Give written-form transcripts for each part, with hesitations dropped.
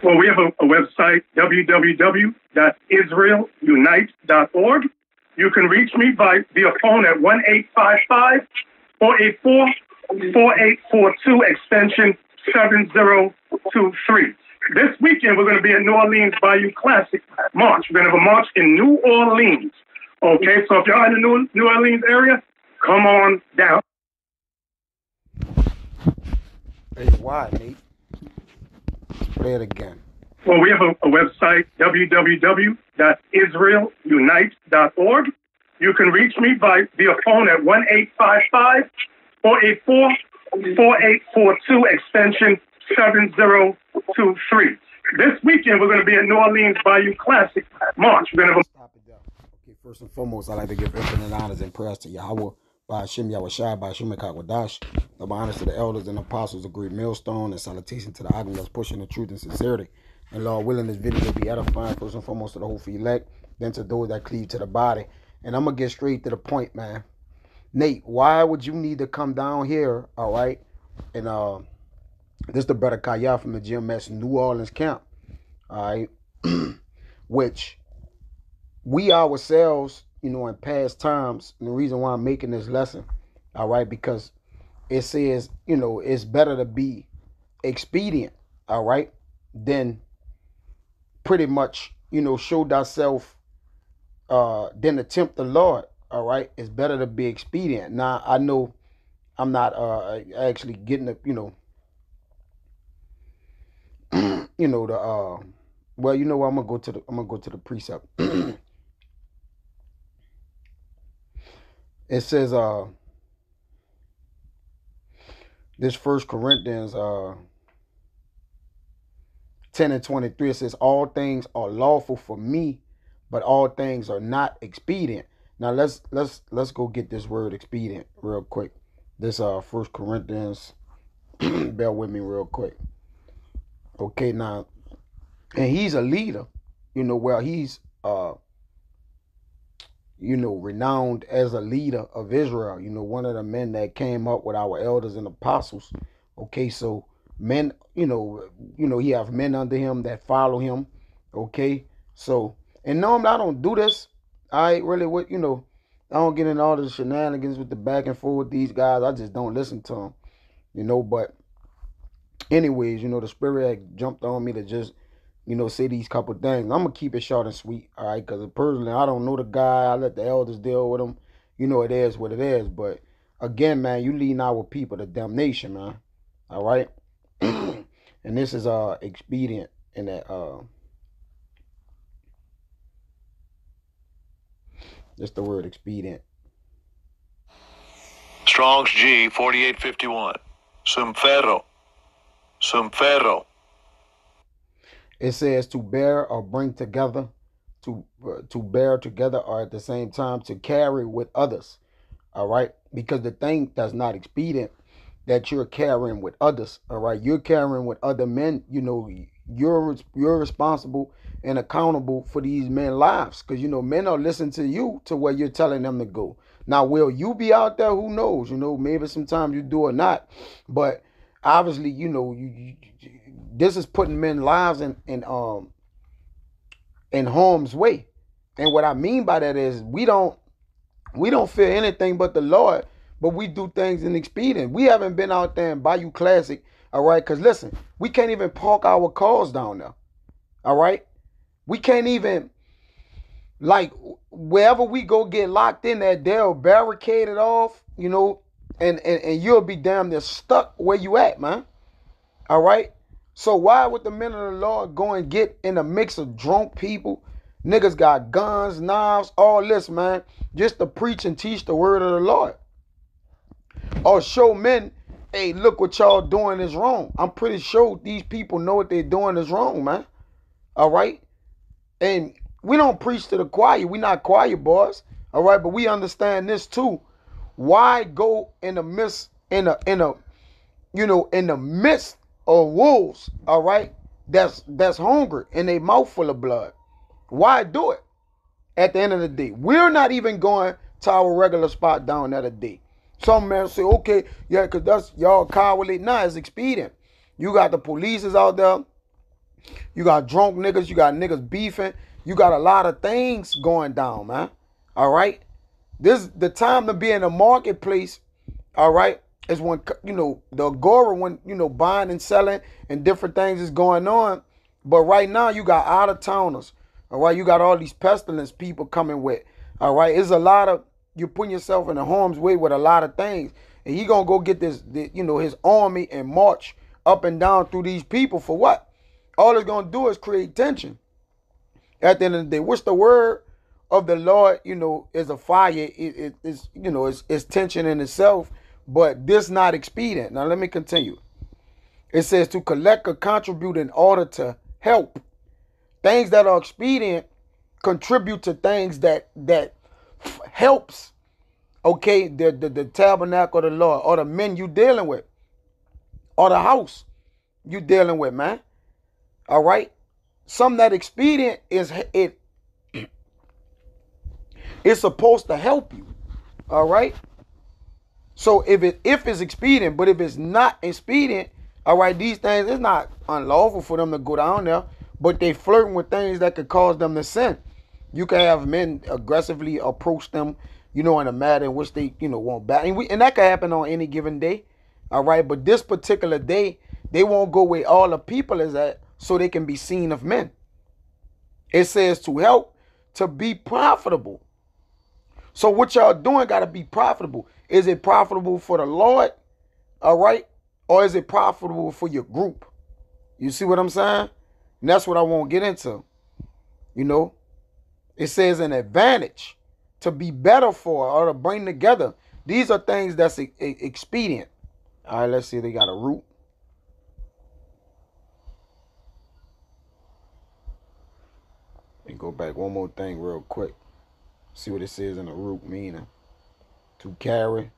Well, we have a website, www.israelunite.org. You can reach me via phone at 1-855-484-4842, extension 7023. This weekend, we're going to be at New Orleans Bayou Classic March. We're going to have a march in New Orleans. Okay, so if you're in the New Orleans area, come on down. Hey, why, Nate? Play it again. Well, we have a website, www.israelunite.org. You can reach me via phone at 1-855-484-4842, extension 7023. This weekend, we're going to be at New Orleans Bayou Classic March. We're going to stop it there. Okay, first and foremost, I'd like to give infinite honors and prayers to Yahweh, by Hashem Yahushai, by Hashem Kakwadash. The honors to the elders and apostles of Great Millstone, and salutation to the Agnes that's pushing the truth and sincerity. And Lord willing, this video will be edifying first and foremost to the whole elect, then to those that cleave to the body. And I'm going to get straight to the point, man. Nate, why would you need to come down here, all right? And this is the brother Kaya from the GMS New Orleans camp, all right? Which we ourselves, in past times, and the reason why I'm making this lesson, all right, because it says, it's better to be expedient, all right, than pretty much, show thyself, than attempt the Lord, all right. It's better to be expedient. Now, I know I'm not actually getting the, well, I'm gonna go to the precept. It says, this 1 Corinthians 10:23, it says, all things are lawful for me, but all things are not expedient. Now let's go get this word expedient real quick. This 1 Corinthians, bear with me real quick. Okay, now, and he's a leader, he's renowned as a leader of Israel, one of the men that came up with our elders and apostles. Okay, so men, he have men under him that follow him. Okay, so, and normally I don't do this. I really would, I don't get into all the shenanigans with the back and forth with these guys. I just don't listen to them, but anyways, the spirit had jumped on me to just, say these couple things. I'm going to keep it short and sweet, all right? Because personally, I don't know the guy. I let the elders deal with him. It is what it is. But again, man, you leading our people to damnation, man. All right? And this is expedient in that. That's the word expedient. Strong's G 4851. Sumferro. It says to bear or bring together, to bear together, or at the same time to carry with others. All right, because the thing that's not expedient that you're carrying with others. All right, you're carrying with other men. You're responsible and accountable for these men's lives, because men are listening to you to where you're telling them to go. Now, will you be out there? Who knows? Maybe sometimes you do or not, but obviously, this is putting men's lives in harm's way. And what I mean by that is we don't fear anything but the Lord, but we do things in expedient. We haven't been out there in Bayou Classic, all right? Because listen, we can't even park our cars down there, all right? We can't even, like, wherever we go get locked in there, they'll barricade it off, and you'll be damn near stuck where you at, man. All right? So why would the men of the Lord go and get in a mix of drunk people? Niggas got guns, knives, all this, man, just to preach and teach the word of the Lord. Or show men, hey, look what y'all doing is wrong. I'm pretty sure these people know what they're doing is wrong, man. All right? And we don't preach to the choir. We're not choir boys. All right? But we understand this too. Why go in the midst, in the midst of wolves, all right, that's hungry and they mouth full of blood? Why do it? At the end of the day, we're not even going to our regular spot down there today. Some men say, okay, yeah, because that's y'all cowardly. Nah, it's expedient. You got the police out there. You got drunk niggas. You got niggas beefing. You got a lot of things going down, man. All right. The time to be in the marketplace, all right, is when, the agora, when, buying and selling and different things is going on. But right now you got out of towners. All right. You got all these pestilence people coming with. All right. It's a lot of, you're putting yourself in the harm's way with a lot of things. And he gonna go get his army and march up and down through these people for what? All it's gonna do is create tension. At the end of the day, what's the word of the Lord? Is a fire. It's tension in itself, but this not expedient. Now let me continue. It says to collect or contribute in order to help. Things that are expedient contribute to things that helps. Okay, the tabernacle of the Lord, or the men you dealing with, or the house you dealing with, man. All right. Something that expedient it's supposed to help you. All right. So if it's expedient, but if it's not expedient, all right, these things, it's not unlawful for them to go down there, but they flirting with things that could cause them to sin. You can have men aggressively approach them, in a matter in which they, want back. And that can happen on any given day. All right. But this particular day, they won't go where all the people is at so they can be seen of men. It says to help to be profitable. So what y'all doing got to be profitable. Is it profitable for the Lord? All right. Or is it profitable for your group? You see what I'm saying? And that's what I want to get into. It says an advantage. To be better for, or to bring together. These are things that's expedient. All right, let's see. They got a root. And go back one more thing real quick. See what it says in the root meaning. To carry.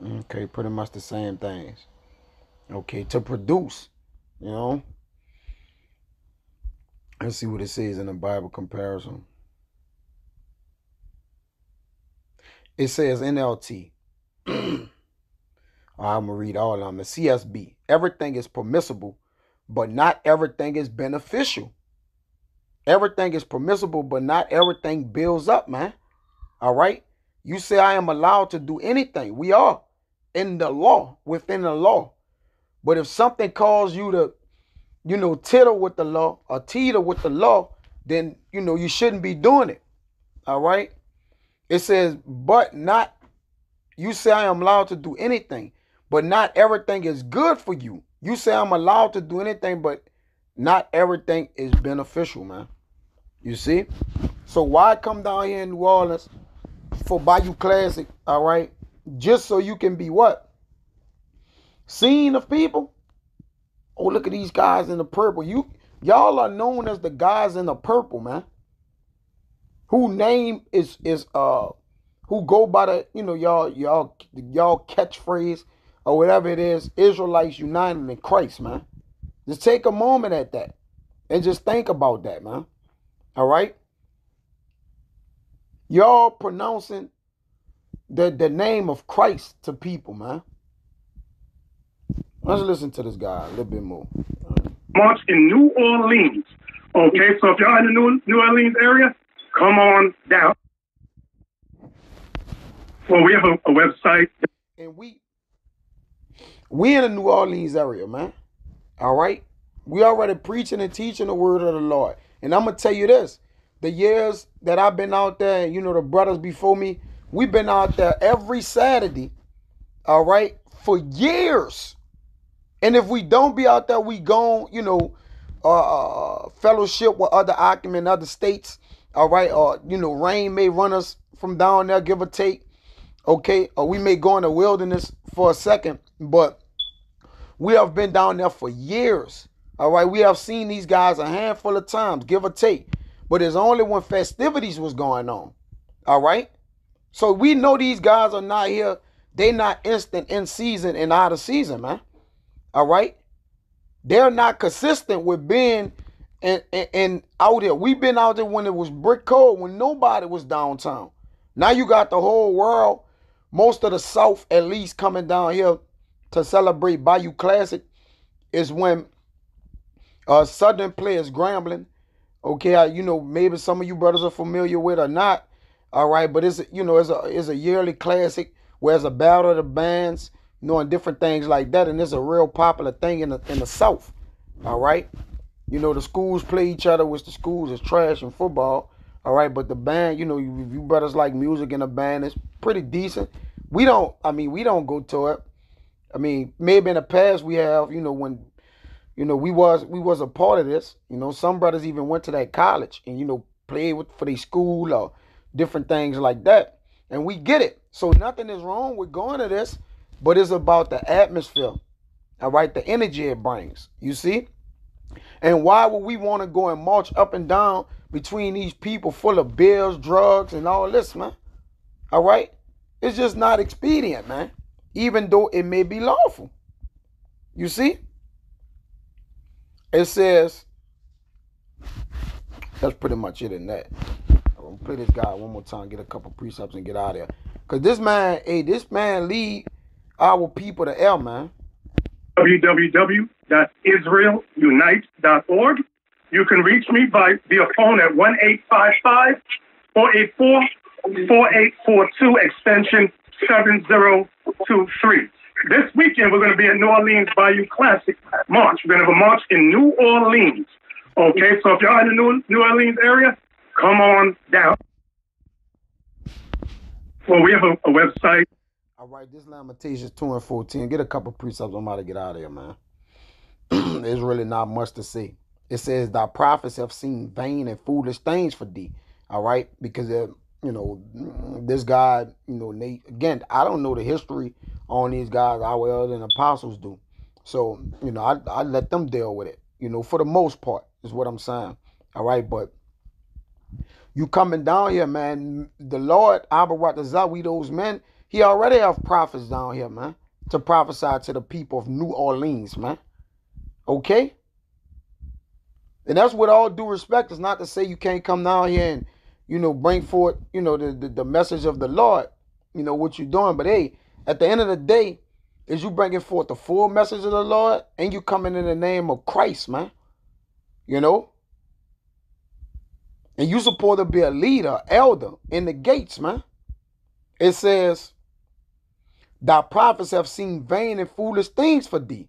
Okay, pretty much the same things. Okay, to produce. Let's see what it says in the Bible comparison. It says NLT. I'm going to read all of them. The CSB. Everything is permissible, but not everything is beneficial. Everything is permissible, but not everything builds up, man. All right? You say I am allowed to do anything. We are in the law, within the law. But if something calls you to, tittle with the law or teeter with the law, then, you shouldn't be doing it. All right? It says, but not, you say I am allowed to do anything, but not everything is good for you. You say I'm allowed to do anything, but not everything is beneficial, man. You see? So why come down here in New Orleans for Bayou Classic, all right? Just so you can be what? Seen of people? Oh, look at these guys in the purple. Y'all are known as the guys in the purple, man. Who name is who go by the, y'all catchphrase or whatever it is, Israelites united in Christ, man. Just take a moment at that and just think about that, man. All right? Y'all pronouncing the name of Christ to people, man. Let's listen to this guy a little bit more. March in New Orleans. Okay, so if y'all in the New Orleans area, come on down. Well, we have a website. And we in the New Orleans area, man. All right? We already preaching and teaching the word of the Lord. And I'm going to tell you this. The years that I've been out there, the brothers before me, we've been out there every Saturday, all right, for years. And if we don't be out there, we gone, fellowship with other Akim, other states, all right, or, rain may run us from down there, give or take, okay, or we may go in the wilderness for a second, but we have been down there for years, all right. We have seen these guys a handful of times, give or take, but it's only when festivities was going on, all right. So we know these guys are not here. They not instant in season and out of season, man. All right. They're not consistent with being and out here. We've been out there when it was brick cold, when nobody was downtown. Now you got the whole world, most of the South at least, coming down here to celebrate Bayou Classic is when, Southern players Grambling. Okay, maybe some of you brothers are familiar with or not. All right, but it's a yearly classic where it's a battle of the bands, and different things like that, and it's a real popular thing in the South. All right, the schools play each other, which the schools is trash in football. All right, but the band, you brothers like music in a band, it's pretty decent. We don't go to it. I mean, maybe in the past we have, when we was a part of this. Some brothers even went to that college and played for their school or different things like that. And we get it. So nothing is wrong with going to this, but it's about the atmosphere. All right, the energy it brings. You see? And why would we want to go and march up and down between these people full of bills, drugs, and all this, man? All right? It's just not expedient, man. Even though it may be lawful. You see? It says, that's pretty much it in that. I'm going to play this guy one more time, get a couple precepts and get out of there. Because this man lead our people to hell, man. www.israelunite.org. You can reach me via phone at 1-855-484-4842, extension 7023. This weekend, we're going to be at New Orleans Bayou Classic March. We're going to have a march in New Orleans. Okay, so if you're in the New Orleans area, come on down. Well, we have a website. All right, this Lamentations 2 and 14. Get a couple precepts. I'm about to get out of here, man. There's really not much to say. It says, thy prophets have seen vain and foolish things for thee. All right, because, this guy, Nate, again, I don't know the history on these guys our elders and apostles do. So, I let them deal with it, for the most part is what I'm saying. All right, but you coming down here, man, the Lord, Abarat those men, he already have prophets down here, man, to prophesy to the people of New Orleans, man. Okay? And that's with all due respect. It's not to say you can't come down here and, bring forth, the message of the Lord, what you're doing. But hey, at the end of the day, is you bringing forth the full message of the Lord and you coming in the name of Christ, man. And you supposed to be a leader, elder in the gates, man. It says, thy prophets have seen vain and foolish things for thee,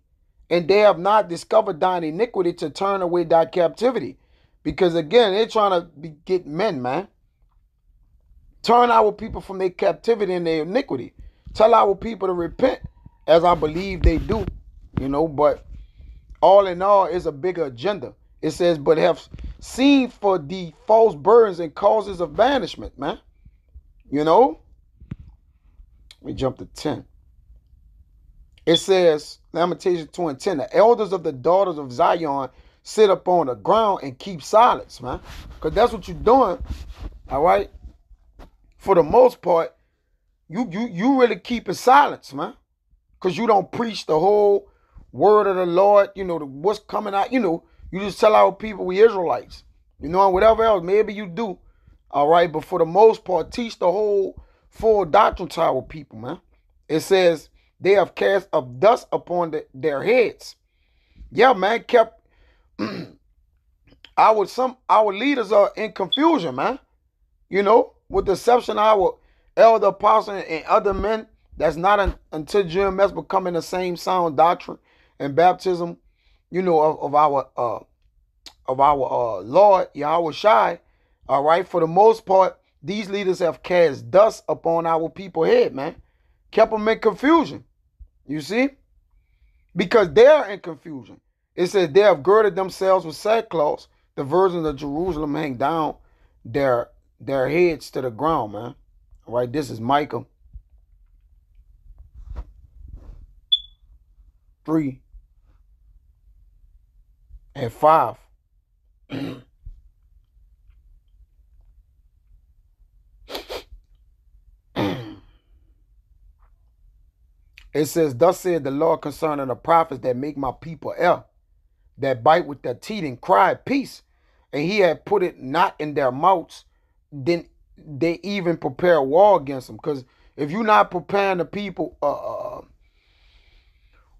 and they have not discovered thine iniquity to turn away thy captivity. Because again, they're trying to get men, man. Turn our people from their captivity and their iniquity. Tell our people to repent, as I believe they do. But all in all, is a bigger agenda. It says, but have seen for the false burdens and causes of banishment, man. Let me jump to 10. It says, Lamentations 2 and 10, the elders of the daughters of Zion sit up on the ground and keep silence, man. Because that's what you're doing, all right? For the most part, you really keeping silence, man. Because you don't preach the whole word of the Lord, what's coming out, you just tell our people we Israelites, and whatever else, maybe you do, all right? But for the most part, teach the whole full doctrine to our people, man. It says, they have cast of dust upon their heads. Yeah, man, kept our leaders are in confusion, man. With the exception of our elder apostle and other men, that's not until GMS becoming the same sound doctrine and baptism, of our Lord Yahweh Shai. All right, for the most part, these leaders have cast dust upon our people's head, man. Kept them in confusion. You see? Because they're in confusion. It says they have girded themselves with sackcloth. The virgins of Jerusalem hang down their heads to the ground, man. All right, this is Micah 3 and 5. It says, thus said the Lord concerning the prophets that make my people err, that bite with their teeth and cry peace, and he had put it not in their mouths, then they even prepare war against them. Because if you're not preparing the people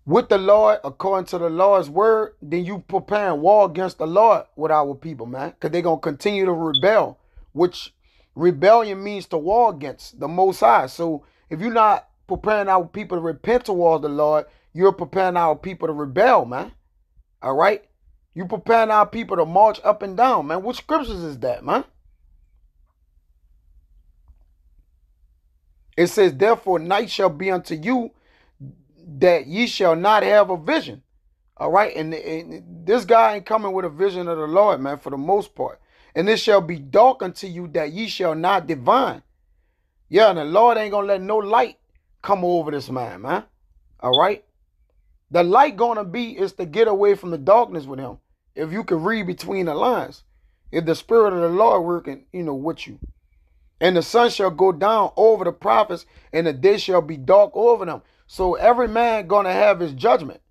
with the Lord, according to the Lord's word, then you preparing war against the Lord with our people, man. Because they're going to continue to rebel, which rebellion means to war against the Most High. So if you're not preparing our people to repent towards the Lord, you're preparing our people to rebel, man. All right? You preparing our people to march up and down, man. What scriptures is that, man? It says, therefore, night shall be unto you that ye shall not have a vision. All right? And this guy ain't coming with a vision of the Lord, man, for the most part. And it shall be dark unto you that ye shall not divine. Yeah, and the Lord ain't going to let no light come over this man, man. All right? The light going to be is to get away from the darkness with him. If you can read between the lines. If the Spirit of the Lord working, with you. And the sun shall go down over the prophets, and the day shall be dark over them. So every man going to have his judgment,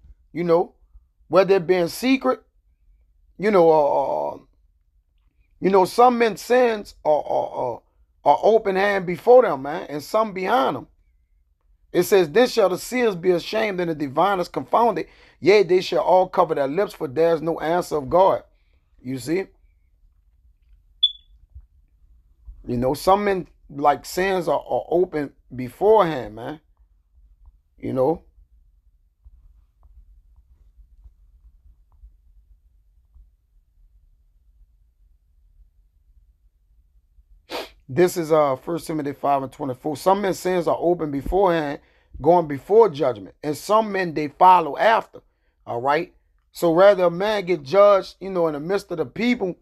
whether it be in secret, some men's sins are open hand before them, man, and some behind them. It says, then shall the seers be ashamed and the diviners confounded. Yea, they shall all cover their lips, for there is no answer of God. You see? Some men, like sins are open beforehand, man. This is 1 Timothy 5:24. Some men's sins are open beforehand, going before judgment. And some men, they follow after. All right? So rather a man get judged, in the midst of the people,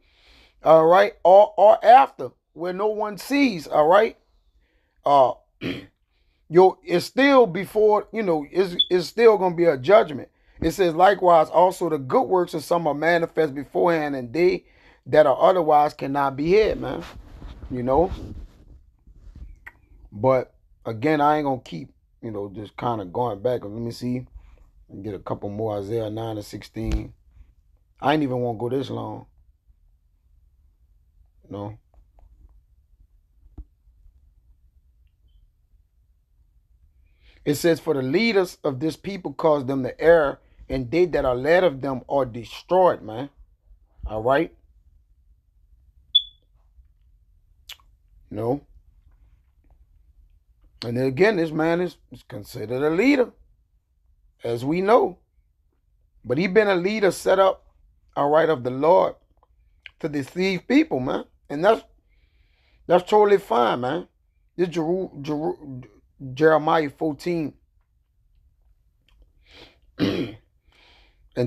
all right, or after, where no one sees, all right? It's still before, it's still going to be a judgment. It says, likewise, also the good works of some are manifest beforehand, and they that are otherwise cannot be hid, man. But again, I ain't gonna keep, just kind of going back. Let me see, get a couple more. Isaiah 9:16. I ain't even want to go this long. It says, for the leaders of this people cause them to err, and they that are led of them are destroyed, man. All right. And then again, this man is considered a leader, as we know. But he been a leader set up, all right, of the Lord to deceive people, man. And that's totally fine, man. This Jeremiah 14 and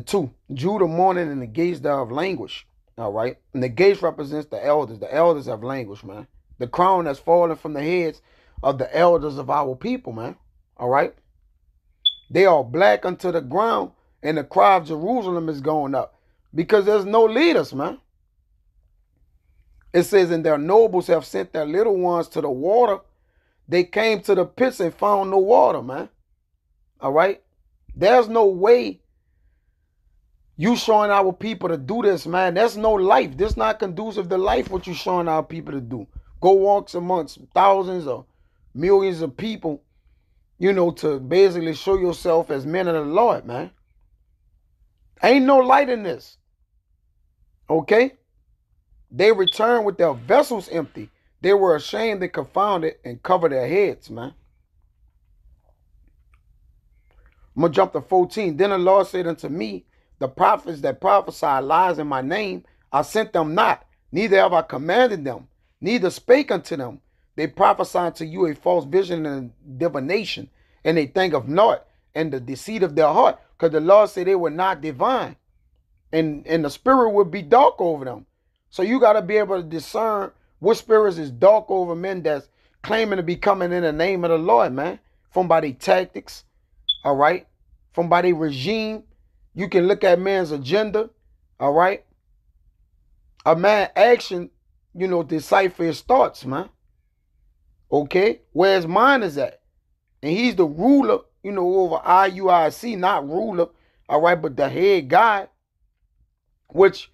2. Judah mourning and the gates thereof languish. All right. And the gates represents the elders. The elders have languished, man. The crown that's fallen from the heads of the elders of our people, man. All right. They are black unto the ground, and the cry of Jerusalem is going up because there's no leaders, man. It says, and their nobles have sent their little ones to the water. They came to the pits and found no water, man. All right. There's no way you showing our people to do this, man. There's no life. This not conducive to life, what you showing our people to do. Go walks amongst thousands or millions of people, to basically show yourself as men of the Lord, man. Ain't no light in this. Okay? They returned with their vessels empty. They were ashamed and confounded and covered their heads, man. I'm going to jump to 14. Then the Lord said unto me, the prophets that prophesy lies in my name, I sent them not, neither have I commanded them, neither spake unto them. They prophesy unto you a false vision and divination, and they think of naught, and the deceit of their heart, because the Lord said they were not divine, and the spirit would be dark over them. So you got to be able to discern what spirits is dark over men that's claiming to be coming in the name of the Lord, man. From by their tactics, all right? From by their regime. You can look at man's agenda, all right? A man action, decipher his thoughts, man. Okay? Where his mind is at. And he's the ruler, over IUIC, not ruler, all right, but the head guy, which,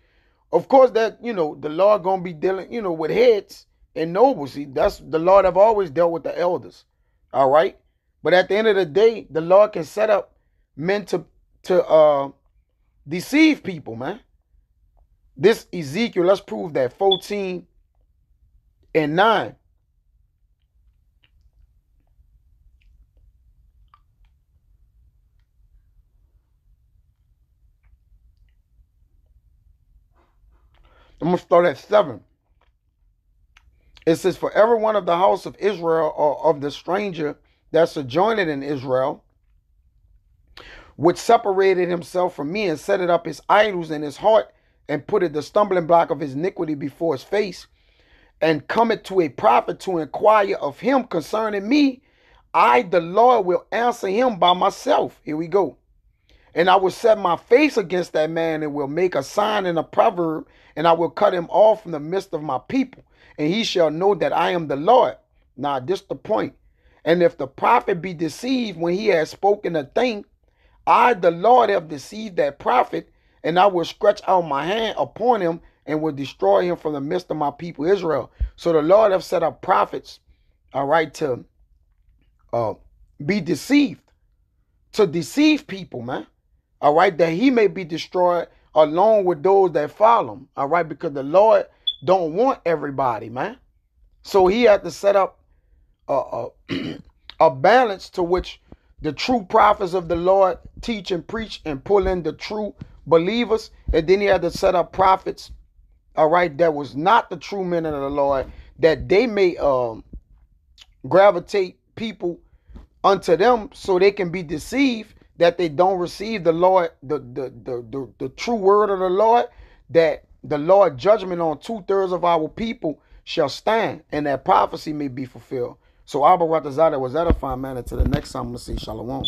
of course, that, the Lord going to be dealing, with heads and nobles. See, that's the Lord have always dealt with the elders, all right? But at the end of the day, the Lord can set up meant to deceive people, man. This Ezekiel, let's prove that. 14 and 9. I'm going to start at 7. It says, for every one of the house of Israel or of the stranger that sojourned in Israel, which separated himself from me and set it up his idols in his heart and put it the stumbling block of his iniquity before his face, and cometh to a prophet to inquire of him concerning me, I, the Lord, will answer him by myself. Here we go. And I will set my face against that man and will make a sign and a proverb, and I will cut him off from the midst of my people, and he shall know that I am the Lord. Now, this the point. And if the prophet be deceived when he has spoken a thing, I, the Lord, have deceived that prophet, and I will stretch out my hand upon him and will destroy him from the midst of my people Israel. So the Lord have set up prophets, all right, to be deceived, to deceive people, man. All right, that he may be destroyed along with those that follow him. All right, because the Lord don't want everybody, man. So he had to set up a balance to which the true prophets of the Lord teach and preach and pull in the true believers. And then he had to set up prophets, all right, that was not the true men of the Lord, that they may gravitate people unto them so they can be deceived, that they don't receive the Lord, the true word of the Lord, that the Lord judgment on 2/3 of our people shall stand, and that prophecy may be fulfilled. So Abba Ratazada was edifying, man. Until the next time, I'm going to say shalom.